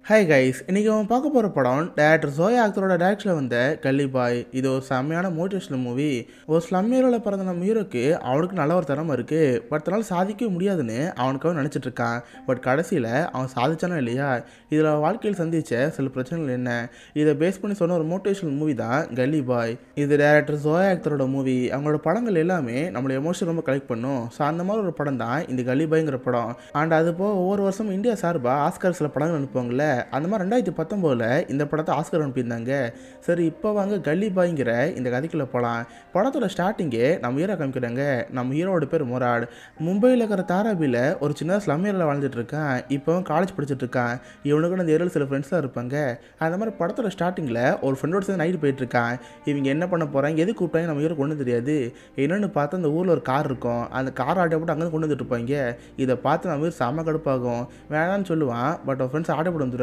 Hi guys, இன்றைக்கி அவன் பார்க்க போகிற படம் டேரக்டர் ஜோயா அக்தரோட டேரக்டரில் வந்த கல்லி பாய். இது ஒரு செம்மையான மோட்டிவேஷனல் மூவி. ஒரு ஸ்லம் ஹீரோவில் பிறந்த நம்ம ஹீரோக்கு அவனுக்கு நல்ல ஒரு திறமை இருக்குது. பட் தன்னால் சாதிக்கவே முடியாதுன்னு அவனுக்காக நினச்சிட்டு இருக்கான். பட் கடைசியில் அவன் சாதிச்சானா இல்லையா, இதில் வாழ்க்கையில் சந்தித்த சில பிரச்சனைகள் என்ன, இதை பேஸ் பண்ணி சொன்ன ஒரு மோட்டிவேஷனல் மூவி தான் கல்லி பாய். இது டேரக்டர் ஜோயா அக்தரோட மூவி. அவங்களோட படங்கள் எல்லாமே நம்மளோட எமோஷன் ரொம்ப கலெக்ட் பண்ணும். ஸோ அந்த மாதிரி ஒரு படம் தான் இந்த கல்லி பாய்ங்கிற படம். அண்ட் அது போக ஒவ்வொரு வருஷம் இந்தியா சார்பாக ஆஸ்கர் சில படங்கள் அனுப்புவாங்கள்ல, அந்த மாதிரி 2019 இந்த படத்தை ஆஸ்கர் அனுப்பியிருந்தாங்க. சரி, இப்போ வாங்க கல்லி பாய்ங்கிற இந்த கதைக்குள்ளே போகலாம். படத்தோட ஸ்டார்டிங்கே நம்ம ஹீரோ காமிக்கிறாங்க. நம்ம ஹீரோட பேர் முராட். மும்பையில் இருக்கிற தாராபியில் ஒரு சின்ன ஸ்லம் ஏரியாவில் வாழ்ந்துட்டு இருக்கான். இப்போ காலேஜ் படிச்சுட்டு இருக்கான். இவனுக்கு அந்த ஏரியாவில் சில ஃப்ரெண்ட்ஸ்லாம் இருப்பாங்க. அந்த மாதிரி படத்தோட ஸ்டார்டிங்கில் ஒரு ஃப்ரெண்டோட சேர்ந்து நைட்டு போயிட்டு இருக்கான். இவங்க என்ன பண்ண போகிறாங்க, எது கூப்பிட்டாங்க நம்ம ஹீரோ கொண்டு தெரியாது. என்னென்னு பார்த்தா அந்த ஊரில் ஒரு கார் இருக்கும். அந்த கார் ஆட்டை போட்டு அங்கேருந்து கொண்டு வந்துட்டு இருப்பாங்க. இதை பார்த்து நம்ம செம்ம கடுப்பாகும். வேணான்னு சொல்லுவான். பட் அவன் ஃப்ரெண்ட்ஸ் ஆட்டை போட்டு வந்துடுவாங்க.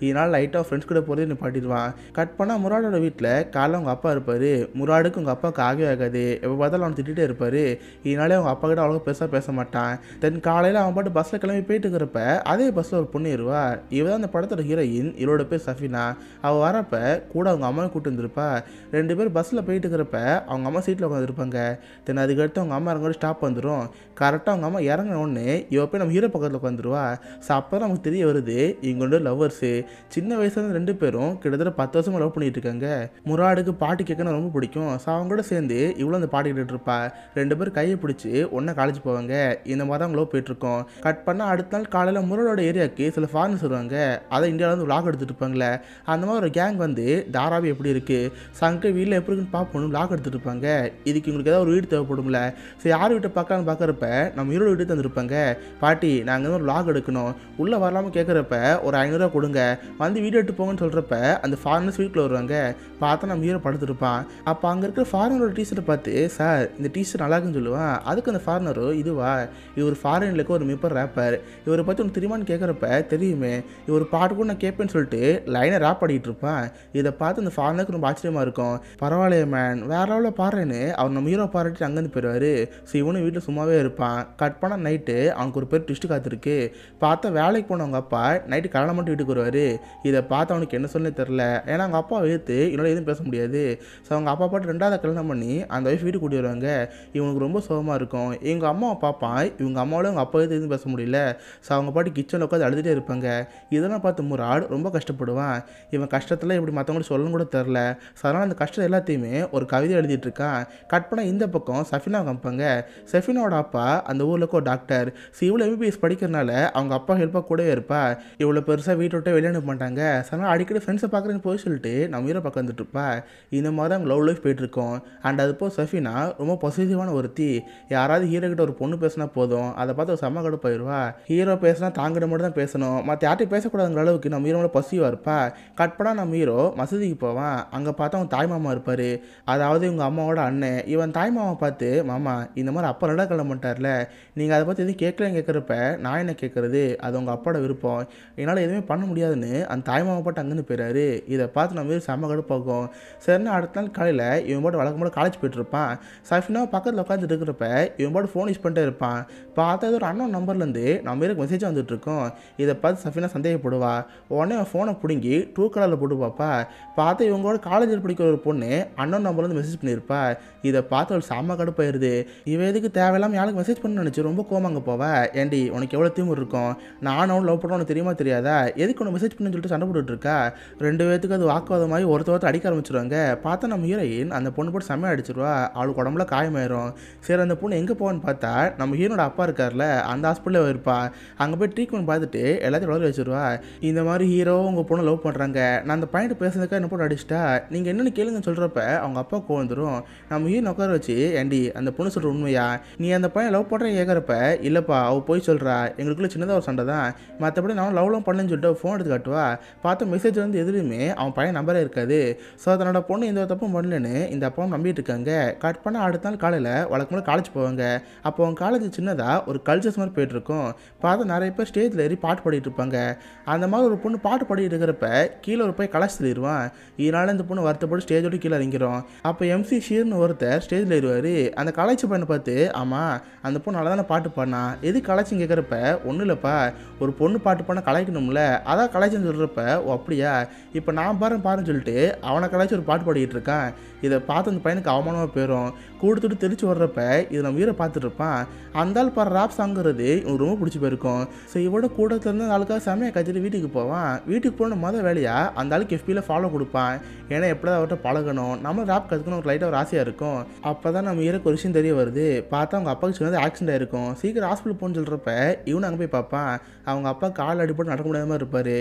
இதனால் லைட்டாக ஃப்ரெண்ட்ஸ் கூட போகிறதே நிப்பாட்டிடுவான். கட் பண்ணால் முராடோட வீட்டில் காலைல அவங்க அப்பா இருப்பார். முராடுக்கு அவங்க அப்பாவுக்கு ஆகவே ஆகாது. எப்போ பார்த்தாலும் அவன் திட்டிகிட்டே இருப்பார். இதனாலே அவங்க அப்பா கிட்ட அவ்வளோ பெருசாக பேச மாட்டான். தென் காலையில் அவன் பாட்டு பஸ்ஸில் கிளம்பி போயிட்டு இருக்கிறப்ப அதே பஸ்ஸில் ஒரு பொண்ணு ஏறுவா. இவ தான் அந்த படத்தோட ஹீரோயின். இவரோட பேர் சஃபினா. அவள் வரப்ப கூட அவங்க அம்மாவை கூப்பிட்டு வந்துருப்பா. 2 பேர் பஸ்ஸில் போயிட்டு இருக்கிறப்ப அவங்க அம்மா சீட்டில் உட்காந்துருப்பாங்க. தென் அதுக்கடுத்து அவங்க அம்மா இறங்க ஸ்டாப் வந்துடும். கரெக்டாக அவங்க அம்மா இறங்கின உடனே இவ போய் நம்ம ஹீரோ பக்கத்தில் உட்காந்துருவா. ஸோ அப்போ தான் நமக்கு தெரிய வருது இவங்க வந்து லவ்வர்ஸு. சின்ன வயசுல 2 பேரும் கிட்டத்தட்ட 10 வருஷமா லவ் பண்ணிட்டு இருக்காங்க. முராடுக்கு பாட்டு கேட்கணும் ரொம்ப பிடிக்கும். ஸோ அவங்க கூட சேர்ந்து இவ்வளோ அந்த பாட்டு கேட்டுட்டு இருப்பா. 2 பேரும் கையை பிடிச்சி ஒன்றா காலேஜ் போவாங்க. இந்த மாதிரி தான் லவ் போயிட்டு இருக்கோம். கட் பண்ணால் அடுத்த நாள் காலையில் முராடோட ஏரியாவுக்கு சில ஃபாரினர்ஸ் வருவாங்க. அதை இந்தியாவில் வந்து விளாக் எடுத்துட்டு இருப்பாங்களே, அந்த மாதிரி ஒரு கேங் வந்து தாராவி எப்படி இருக்குது, சங்க வீட்டில் எப்படி இருக்குன்னு பார்ப்போம் விளாக் எடுத்துட்டு இருப்பாங்க. இதுக்கு உங்களுக்கு ஏதாவது ஒரு வீடு தேவைப்படும்ல. ஸோ யார் வீட்டை பார்க்கலான்னு பார்க்குறப்ப நம்ம ஹீரோ வீட்டு தந்துருப்பாங்க. பாட்டி, நாங்கள் ஒரு விளாக் எடுக்கணும், உள்ளே வரலாமல் கேட்குறப்ப ஒரு 500 ரூபா கொடுங்க, வந்து வீடியோ எடுத்து போங்கன்னு சொல்கிறப்ப அந்த ஃபாரினர்ஸ் வீட்டில் வருவாங்க. பார்த்தா நம்ம ஹீரோ படுத்துருப்பான். அப்போ அங்கே இருக்கிற ஃபாரினரோட டீஷர்ட்டை பார்த்து, சார் இந்த டீஷர்ட் நல்லா இருக்குன்னு சொல்லுவான். அதுக்கு அந்த ஃபாரினரோ, இதுவா, இவர் ஃபாரினில் இருக்க ஒரு மிப்பர் ரேப்பர், இவரை பற்றி உனக்கு தெரியுமான்னு கேட்குறப்ப, தெரியுமே, இவர் பாட்டு கூட நான் கேட்பேன்னு சொல்லிட்டு லைனை ரேப் பாடிட்டு இருப்பான். இதை பார்த்து அந்த ஃபாரினருக்கு ரொம்ப ஆச்சரியமாக இருக்கும். பரவாயில்லையே மேன், வேற லெவலில் பாடுறேன்னு அவர் நம்ம ஹீரோ பாராட்டி அங்கேருந்து போயிடுவார். ஸோ இவனும் வீட்டில் சும்மாவே இருப்பான். கட் பண்ணால் நைட்டு அவனுக்கு ஒரு பேர் ட்விஸ்ட்டு காத்திருக்கு. பார்த்தா வேலைக்கு போனவங்க அப்பா நைட்டு காலையில் மட்டும் வீட்டுக்கு வருவார். இதை பார்த்து அவனுக்கு என்ன சொல்லி தெரில. ஏன்னா அவங்க அப்பா வைத்து என்னோட எதுவும் பேச முடியாது. ஸோ அவங்க அப்பா பாட்டு 2வது கல்யாணம் பண்ணி அந்த ஒய்ஃப் வீட்டுக்கு கூட்டி வருவாங்க. இவனுக்கு ரொம்ப சோகமாக இருக்கும். இவங்க அம்மாவை பார்ப்பான். இவங்க அம்மாவோட அவங்க அப்பா எதுவும் பேச முடியல. ஸோ அவங்க பாட்டு கிச்சனில் உட்காந்து அழுதுகிட்டே இருப்பாங்க. இதெல்லாம் பார்த்து முராட் ரொம்ப கஷ்டப்படுவான். இவன் கஷ்டத்தில் இப்படி மற்றவங்க சொல்லணும் கூட தெரில. ஸோ அதனால் அந்த கஷ்டம் எல்லாத்தையுமே ஒரு கவிதை எழுதிட்டு இருக்கான். கட் பண்ணால் இந்த பக்கம் சஃபினா காமிப்பாங்க. சஃபினாவோட அப்பா அந்த ஊரில் ஒரு டாக்டர். ஸோ இவ்வளோ எம்பிபிஎஸ் படிக்கிறனால அவங்க அப்பா ஹெல்ப்பாக கூடவே இருப்பா. இவ்வளோ பெருசாக வீட்டை விட்டு வெளியே அனுப்ப மாட்டாங்க. அதனால் அடிக்கடி ஃப்ரெண்ட்ஸை பார்க்குறேன்னு போய் சொல்லிட்டு நம்ம ஹீரோ பக்கம் வந்துட்டு இருப்பா. இந்த மாதிரி தான் லவ் லைஃப் போயிட்டுருக்கோம். அண்ட் அது போல் சஃபினா ரொம்ப பொசிட்டிவான ஒருத்தி. யாராவது ஹீரோ கிட்ட ஒரு பொண்ணு பேசினா போதும், அதை பார்த்து ஒரு செம்ம கடுப்பாயிருவா. ஹீரோ பேசினா தாங்கிட்ட மட்டும் தான் பேசணும், மற்ற யார்ட்டையும் பேசக்கூடாதுங்கிற அளவுக்கு நம்ம ஹீரோட பசிவாக இருப்பா. கட் பண்ணால் நம்ம ஹீரோ மசூதிக்கு போவான். அங்கே பார்த்தா அவன் தாய் மாமா இருப்பார். அதாவது இவங்க அம்மாவோட அண்ணன். இவன் தாய் மாமா பார்த்து, மாமா இந்த மாதிரி அப்பா நல்லா கிளம்ப மாட்டார்ல, நீங்கள் அதை பற்றி எதுவும் கேட்கலன்னு கேட்குறப்ப நான் என்ன கேட்குறது, அது உங்கள் அப்பாவோட விருப்பம், என்னால் எதுவுமே பண்ண முடியாதுன்னு அந்த தாய் மாமா பாட்டு அங்கேருந்து போயிறாரு. இதை பார்த்து நம்ம வீடு செம்ம கடுப்பாகும். சரின்னு அடுத்த நாள் காலையில் இவன் பாட்டு வழக்கம் போல காலேஜ் போய்ட்டுருப்பான். சஃபினா பக்கத்தில் உட்காந்துட்டு இருக்கிறப்ப இவன் பாட்டு ஃபோன் யூஸ் பண்ணிட்டே இருப்பான். பார்த்தா ஒரு அண்ணன் நம்பர்லேருந்து நம்ம வீருக்கு மெசேஜ் வந்துட்டு இருக்கோம். இதை பார்த்து சஃபினா சந்தேகப்படுவா. உடனே அவன் ஃபோனை பிடுங்கி ட்ரூ கலரில் போட்டு பார்ப்பா. பார்த்தா இவங்களோட காலேஜில் படிக்கிற ஒரு பொண்ணு அண்ணன் நம்பர்லேருந்து மெசேஜ் பண்ணியிருப்பா. இதை பார்த்து அவள் செம்ம கடுப்பாயிருது. இவன் எதுக்கு தேவையில்லாமல் யாருக்கு மெசேஜ் பண்ணு நினச்சி ரொம்ப கோமாங்க போவா. ஏண்டி உனக்கு எவ்வளோ திமிரு இருக்கும், நானும் அவன் லவ் பண்ண உனக்கு தெரியுமா தெரியாதா, எதுக்கு ஒன்று மெசேஜ் பண்ணு சொல்லிட்டு சண்டை போட்டுட்டு இருக்கா. 2 பேத்துக்கு அது வாக்குவாதமாகி ஒருத்தர் அடிக்க ஆரம்பிச்சிருவாங்க. பார்த்தா நம்ம ஹீரோயின் அந்த பொண்ணு போட்டு செம்மையாக அடிச்சிருவா. அவளுக்கு உடம்புல காயமாயிரும். சரி, அந்த பொண்ணு எங்கே போவான்னு பார்த்தா நம்ம ஹீரோட அப்பா இருக்கார்ல, அந்த ஹாஸ்பிட்டலில் இருப்பா. அங்கே போய் ட்ரீட்மெண்ட் பார்த்துட்டு எல்லாத்தையும் வளர வச்சிருவா. இந்த மாதிரி ஹீரோ உங்கள் பொண்ணு லவ் பண்ணுறாங்க, நான் அந்த பையன்ட்டு பேசுறதுக்காக என்ன போட்டு அடிச்சிட்டா, நீங்கள் என்னென்னு கேளுங்கன்னு சொல்கிறப்ப அவங்க அப்பா கோவந்துடும். நம்ம ஹீரோ உட்கார வச்சு, ஏண்டி அந்த பொண்ணு சொல்கிற உண்மையா, நீ அந்த பையன் லவ் பண்ணுறேன் கேட்குறப்ப, இல்லைப்பா அவள் போய் சொல்கிறா, எங்களுக்குள்ள சின்னதாக ஒரு சண்டை தான், மற்றபடி நான் லவ்லாம் பண்ணேன்னு சொல்லிட்டு ஃபோன் எடுத்து காட்டுவா. பார்த்தா மெசேஜ் வந்து எதுலையுமே அவன் பையன் நம்பரே இருக்காது. ஸோ தன்னோட பொண்ணு எந்த தப்பும் பண்ணலன்னு இந்த அப்பாவும் நம்பிட்டு இருக்காங்க. கட் பண்ண அடுத்த நாள் காலையில் வழக்கமாக காலேஜ் போவாங்க. அப்போ அவங்க காலேஜ் சின்னதாக ஒரு கல்ச்சர்ஸ் மாதிரி போயிட்டுருக்கும். பார்த்தா நிறைய பேர் ஸ்டேஜில் ஏறி பாட்டு பாடிட்டு இருப்பாங்க. அந்த மாதிரி ஒரு பொண்ணு பாட்டு பாடிட்டு இருக்கிறப்ப கீழே ஒரு போய் கலாச்சி தள்ளிடுவான். இதனால இந்த பொண்ணு வருத்தப்பட்டு ஸ்டேஜோடு கீழே இறங்கிறோம். அப்போ MC ஷீர்னு ஒருத்தர் ஸ்டேஜில் ஏறுவார். அந்த கலாச்சி பையனை பார்த்து, ஆமாம் அந்த பொண்ணு நல்லா தானே பாட்டு பாடினா, எது கலாச்சின்னு கேட்குறப்ப, ஒன்றும் இல்லைப்பா, ஒரு பொண்ணு பாட்டு பாடினா கலாய்க்கணும்ல, இருப்பாங்கல்ல, அதான் கலாய்ச்சின்னு சொல்கிறப்ப ஓ அப்படியா இப்போ நான் பாருன்னு சொல்லிட்டு அவனை கலாய்ச்சி ஒரு பாட்டு பாடிக்கிட்டு இருக்கான். இதை பார்த்து அந்த பையனுக்கு அவமானமாக போயிடும். கூடுத்துட்டு தெரிச்சு வர்றப்ப இதை நம்ம வீரை பார்த்துட்டு இருப்பான். அந்த ஆள் பாரு ராப் சாங்கிறது இவனுக்கு ரொம்ப பிடிச்சி போயிருக்கும். ஸோ இவட கூடத்துல இருந்து ஆளுக்காக செம்மையாக கத்திட்டு வீட்டுக்கு போவான். வீட்டுக்கு போன வேலையாக அந்த ஆளுக்கு எஃபியில் ஃபாலோ கொடுப்பான். ஏன்னா எப்படிதான் அவர்கிட்ட பழகணும், நம்ம ராப் கற்றுக்கணும் ஒரு லைட்டாக ஒரு ஆசையாக இருக்கும். அப்போ தான் நம்ம ஹீரோக்கு ஒரு விஷயம் தெரிய வருது. பார்த்தா அவங்க அப்பாவுக்கு சின்னது ஆக்சிடென்ட் ஆயிருக்கும். சீக்கிரம் ஹாஸ்பிட்டல் போகணுன்னு சொல்கிறப்ப இவனு அங்கே போய் பார்ப்பான். அவங்க அப்பா கால் அடிப்பட்டு நடக்க முடியாத மாதிரி இருப்பார்.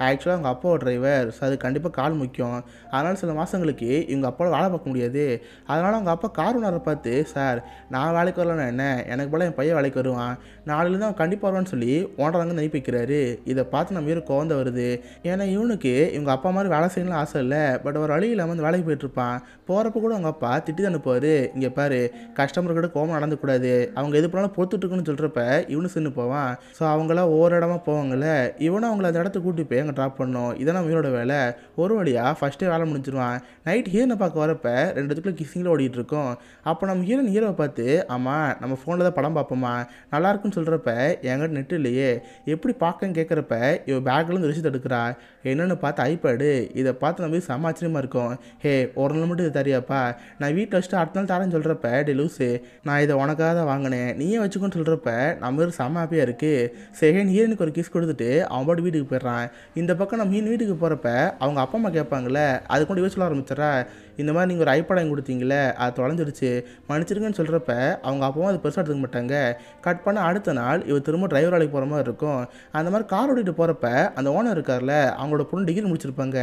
ஆக்சுவலாக அவங்க அப்பாவோட டிரைவர், ஸோ அது கண்டிப்பாக கால் முக்கியம். அதனால் சில மாதங்களுக்கு இவங்க அப்பாவோட வேலை பார்க்க முடியாது. அதனால் அவங்க அப்பா கார் ஓனரை பார்த்து, சார் நான் வேலைக்கு வரலன்னா என்ன, எனக்கு போல என் பையன் வேலைக்கு வருவான், நாளிலேருந்து அவன் கண்டிப்பாக வருவான்னு சொல்லி ஓனர் அங்கே நெய் வைக்கிறாரு. இதை பார்த்து நம்ம ஹீரோ கோவந்த வருது. ஏன்னா இவனுக்கு இவங்க அப்பா மாதிரி வேலை செய்யணும்னு ஆசை இல்லை. பட் ஒரு வழி இல்லாமல் அந்த வேலைக்கு போயிட்டுருப்பான். போகிறப்ப கூட அவங்க அப்பா திட்டி தான் அனுப்புவார். இங்கே பாரு கஸ்டமர்கிட்ட கோவம் நடந்துக்கூடாது, அவங்க எது பண்ணாலும் பொறுத்துட்டுருக்குன்னு சொல்கிறப்ப இவனு சின்னு போவான். ஸோ அவங்களாம் ஒவ்வொரு இடமா போவாங்கல்ல, இவனும் அவங்கள அந்த இடத்த கூட்டி போய் அங்கே ட்ராப் பண்ணணும். இதான் நம்ம ஹீரோட வேலை. ஒரு வழியாக ஃபஸ்ட்டே வேலை முடிஞ்சிருவான். நைட் ஹீரோனை பார்க்க வரப்ப 2 இடத்துக்குள்ள கிஸ்ஸிங்கில் ஓடிட்டு இருக்கோம். அப்போ நம்ம ஹீரோவை பார்த்து, ஆமாம் நம்ம ஃபோனில் தான் படம் பார்ப்போமா, நல்லா இருக்குன்னு சொல்கிறப்ப என்கிட்ட நெட் இல்லையே, எப்படி பார்க்கன்னு கேட்குறப்ப இவ பேக்லேருந்து ரிசிட் எடுக்கிறா. என்னென்னு பார்த்து ஐபேடு. இதை பார்த்து நம்ம செம்ம ஆச்சரியமாக இருக்கும். ஹே ஒரு நாள் மட்டும் இது தரியாப்பா, நான் வீட்டில் வச்சுட்டு அடுத்த நாள் தரேன்னு சொல்கிறப்ப டே லூஸு நான் இதை உனக்காக தான் வாங்கினேன் நீயே வச்சுக்கோன்னு சொல்கிறப்ப நம்ம செம்ம ஹாப்பியாக இருக்குது. செகண்ட் ஹீரோனுக்கு ஒரு கிஸ் கொடுத்துட்டு அவன் பாட்டு வீட்டுக்கு போயிடுறான். இந்த பக்கம் நம்ம வீட்டுக்கு போகிறப்ப அவங்க அப்பா அம்மா கேட்பாங்களே, அது கொண்டு யோசிச்சு ஆரம்பிச்சிடறா. இந்த மாதிரி நீங்கள் ஒரு ஐபேட் வாங்கி கொடுத்தீங்களே அது தொலைஞ்சிருச்சு மன்னிச்சிருங்கன்னு சொல்கிறப்ப அவங்க அப்பாவும் அது பெருசாக எடுத்துக்க மாட்டாங்க. கட் பண்ண அடுத்த நாள் இவர் திரும்ப டிரைவர் வேலைக்கு போகிற மாதிரி இருக்கும். அந்த மாதிரி கார் ஓட்டிகிட்டு போகிறப்ப அந்த ஓனர் இருக்கார்ல, அவங்களோட பொண்ணு டிகிரி முடிச்சிருப்பாங்க.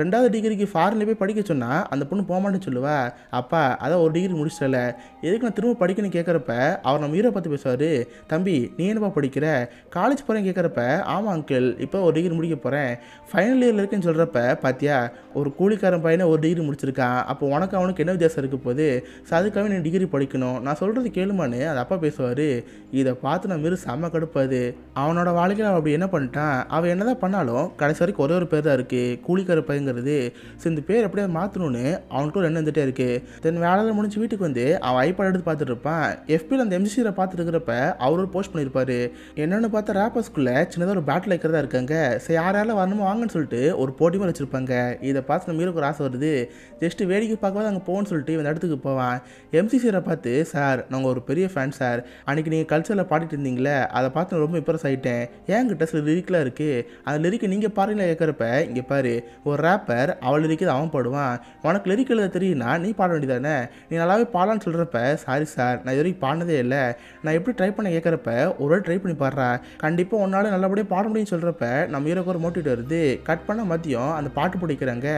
2வது டிகிரிக்கு ஃபாரின்ல போய் படிக்க சொன்னால் அந்த பொண்ணு போகமாட்டேன்னு சொல்லுவா. அப்பா அதான் ஒரு டிகிரி முடிச்சிட்டல, எதுக்கு நான் திரும்ப படிக்கணும்னு கேட்குறப்ப அவர் நம்ம ஹீரோ பார்த்து பேசுவார். தம்பி நீ என்னப்பா படிக்கிற, காலேஜ் போகிறேன்னு கேட்குறப்ப ஆமாம் அங்கிள் இப்போ ஒரு டிகிரி முடிக்க போகிறேன், ஃபைனல் இயரில் இருக்குன்னு சொல்கிறப்ப பார்த்தியா ஒரு கூலிக்காரன் பையனை ஒரு டிகிரி முடிச்சிருக்கான், அப்போ உனக்கு அவனுக்கு என்ன வித்தியாசம் இருக்க போகுது, ஸோ அதுக்காக நீ டிகிரி படிக்கணும், நான் சொல்கிறது கேளுமான்னு அது அப்பா பேசுவார். இதை பார்த்து நான் மீறி செம்ம கடுப்பாது. அவனோட வாழ்க்கையில் அவன் அப்படி என்ன பண்ணிட்டான், அவன் என்ன தான் பண்ணாலும் கடைசி வரைக்கும் ஒரே ஒரு பேர் தான் இருக்குது, கூலிக்கார பையங்கிறது. ஸோ இந்த பேர் எப்படியா மாற்றணும்னு அவனுக்கு ஒரு எண்ணம் வந்துட்டே இருக்குது. தென் வேலையில் முடிஞ்சு வீட்டுக்கு வந்து அவன் ஐபாட் எடுத்து பார்த்துட்டு இருப்பான். எஃபியில் அந்த எம்ஜிசியை பார்த்துட்டு இருக்கிறப்ப அவர் ஒரு போஸ்ட் பண்ணியிருப்பார். என்னென்னு பார்த்தா ரேப்பர்ஸ்குள்ளே சின்னதாக ஒரு பேட்டில் வைக்கிறதா இருக்காங்க. ஸோ யாரால வரணுமோ வாங்கன்னு சொல்லிட்டு ஒரு போட்டி மாதிரி வச்சுருப்பாங்க. இதை பார்த்து நம்ம மீருக்கு ஒரு ஆசை வருது. ஜஸ்ட்டு வேடிக்கை பார்க்கவே அங்கே போகணும்னு சொல்லிட்டு இந்த இடத்துக்கு போவான். எம்சிசியை பார்த்து, சார் நாங்கள் ஒரு பெரிய ஃபேன் சார், அன்றைக்கி நீங்கள் கல்ச்சரில் பாடிட்டு இருந்தீங்களே அதை பார்த்து ரொம்ப இம்ப்ரெஸ் ஆகிட்டேன், ஏங்கிட்ட சில லிரிக்லாம் இருக்குது, அந்த லிரிக்கை நீங்கள் பாருங்களா கேட்குறப்ப இங்கே பாரு ஒரு ரேப்பர் அவள் லிரிக்கு அவன் பாடுவான், உனக்கு லிரிக் எழுத தெரியும்னா நீ பாட வேண்டியதானே, நீ நல்லாவே பாடலான்னு சொல்கிறப்ப சாரி சார் நான் இது வரைக்கும் பாடினதே இல்லை, நான் எப்படி ட்ரை பண்ண கேட்குறப்ப ஒரு ட்ரை பண்ணி பாடுறா, கண்டிப்பாக உன்னால் நல்லபடியாக பாட முடியும்னு சொல்கிறப்ப நம்ம ஹீரோக்கு ஒரு மோட்டிவேட் வருது. கட் பண்ண மதியம் அந்த பாட்டு பிடிக்கிறாங்க.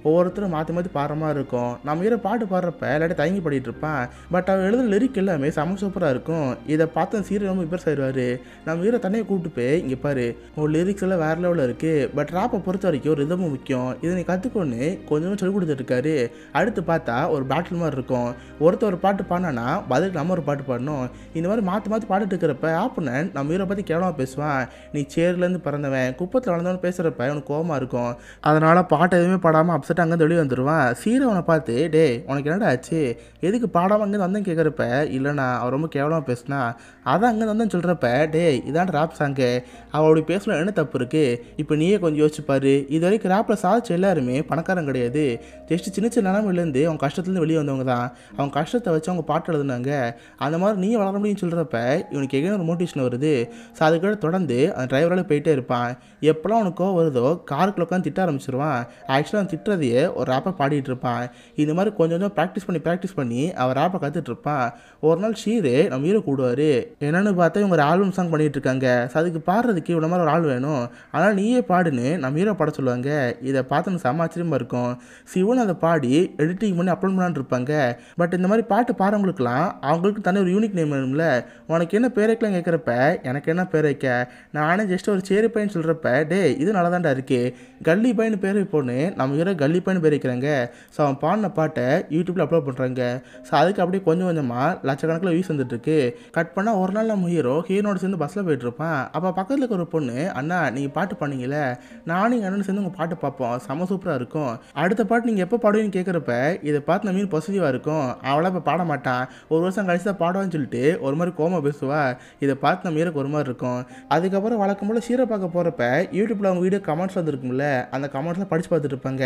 ஒவ்வொருத்தரும் மாற்றி மாற்றி பாடுற மாதிரி இருக்கும். நம்ம ஹீரோ பாட்டு பாடுறப்ப இல்லாட்டி தயங்கி பாடிட்டு இருப்பான். பட் அவன் எழுதுன லிரிக் எல்லாமே செம சூப்பராக இருக்கும். இதை பார்த்து சீரியல் ரொம்ப இம்ப்ரெஸ் ஆயிடுவார். நம்ம ஹீரோ தண்ணியை கூப்பிட்டு போய் இங்கே பாரு உன் லிரிக்ஸ் எல்லாம் வேறு லெவலில் இருக்குது, பட் ராப்பை பொறுத்த வரைக்கும் ஒரு ரிதமும் முக்கியம், இதை நீ கற்றுக்கொண்டு கொஞ்சமாக சொல்லிக் கொடுத்துருக்காரு. அடுத்து பார்த்தா ஒரு பேட்டில் மாதிரி இருக்கும். ஒருத்தர் ஒரு பாட்டு பாடினா பதில் நம்ம ஒரு பாட்டு பாடணும். இந்த மாதிரி மாற்றி மாற்றி பாடிட்டு இருக்கிறப்ப ஆப்போனன்ட் நம்ம ஹீரோ பற்றி கேவலமாக பேசுவான். நீ சேர்லேருந்து பிறந்தவன் குப்பத்தில் வளர்ந்தவனு பேசுகிறப்ப அவனுக்கு கோவமாக இருக்கும். அதனால் பாட்டு எதுவுமே பாடாமல் அப்செட் அங்கே வெளியே வந்துடுவான். சீரை அவனை பார்த்து டே உனக்கு என்னடா ஆச்சு, எதுக்கு பாடாமல் அங்கேருந்து வந்தேன்னு கேட்குறப்ப இல்லைண்ணா அவர் ரொம்ப கேவலமாக பேசுனா, அதான் அங்கேருந்து வந்தேன்னு சொல்கிறப்ப டே இதான் ராப் சாங்கு, அவள் அப்படி பேசணும் என்ன தப்பு இருக்குது, இப்போ நீயே கொஞ்சம் யோசிச்சுப்பாரு, இது வரைக்கும் ராப்பில் சாதிச்ச எல்லாருமே பணக்காரன் கிடையாது, ஜஸ்ட்டு சின்ன சின்ன நிலமையிலேருந்து அவங்க கஷ்டத்துலேருந்து வெளியே வந்தவங்க தான், அவங்க கஷ்டத்தை வச்சு அவங்க பாட்டு எழுதுனாங்க, அந்த மாதிரி நீயே வளர முடியும்னு சொல்கிறப்ப இவனுக்கு எங்கே ஒரு மோட்டிவேஷன் வருது. ஸோ அதுக்கூட தொடர்ந்து அந்த டிரைவரால் போயிட்டே இருப்பான். எப்போல்லாம் அவனுக்கு கோவம் வருதோ காருக்குள்ள உட்காந்து திட்ட ஆரம்பிச்சிருவான். ஆக்சுவலாக அவன் திட்டுறதையே ஒரு ராப்பை பாடிட்டு இருப்பான். இந்த மாதிரி கொஞ்சம் கொஞ்சம் ப்ராக்டிஸ் பண்ணி அவர் ராப்பை கற்றுட்டு இருப்பான். ஒரு நாள் ஷீரு நம்ம ஹீரோ கூடுவார். என்னென்னு பார்த்தா இவங்க ஒரு ஆல்பம் சாங் பண்ணிட்டு இருக்காங்க. ஸோ அதுக்கு பாடுறதுக்கு இவ்வளோ மாதிரி ஒரு ஆள் வேணும், ஆனால் நீயே பாடுன்னு நம்ம ஹீரோ பாட சொல்லுவாங்க. இதை பார்த்து எனக்கு செம்ம ஆச்சரியமாக இருக்கும். சிவன் அதை பாடி எடிட்டிங் பண்ணி அப்லோட் பண்ணலான்னு இருப்பாங்க. பட் இந்த மாதிரி பாட்டு பாடுறவங்களுக்குலாம் அவங்களுக்கு தனி ஒரு யூனிக் நேம் வேணும்ல. உனக்கு என்ன பேர் வைக்கலாம் கேட்குறப்ப எனக்கு என்ன பேர் வைக்க, நானே ஜஸ்ட் ஒரு சேரி பையன் சொல்கிறப்ப டே இது நல்லா தான்டா இருக்கு, கல்லி பையனு பேர் வைப்போன்னு நம்ம ஹீரோ கல்லி பையனு பேர் வைக்கிறாங்க. ஸோ அவன் பாடின பாட்டை யூடியூப்ல அப்லோட் பண்ணுறாங்க. ஸோ அதுக்கு அப்படியே கொஞ்சம் கொஞ்சமாக லட்சக்கணக்கில் வியூஸ் வந்துட்டு இருக்கு. கட் பண்ணால் ஒரு நாள் நம்ம ஹீரோனோட சேர்ந்து பஸ்ஸில் போயிட்டு இருப்பான். அப்போ பக்கத்தில் இருக்க ஒரு பொண்ணு, அண்ணா நீங்கள் பாட்டு பண்ணீங்களே, நானும் எங்கள் அண்ணன் சேர்ந்து உங்கள் பாட்டு பார்ப்போம், செம சூப்பராக இருக்கும், அடுத்த பாட்டு நீங்கள் எப்போ பாடுவீங்கன்னு கேட்குறப்ப இதை பார்த்து நம்ம மீன் பாசிட்டிவாக இருக்கும், அவளாம் இப்போ பாட மாட்டான், ஒரு வருஷம் கழிச்சு தான் பாடுவான்னு சொல்லிட்டு ஒரு மாதிரி கோமா பேசுவா. இதை பார்த்து நம்ம ஹீரோக்கு ஒரு மாதிரி இருக்கும். அதுக்கப்புறம் வழக்கம் போல் சீரை பார்க்க போகிறப்ப யூடியூப்பில் அவங்க வீடியோ கமெண்ட்ஸ் வந்துருக்கும்ல, அந்த கமெண்ட்ஸ்லாம் படித்து பார்த்துட்டு இருப்பாங்க.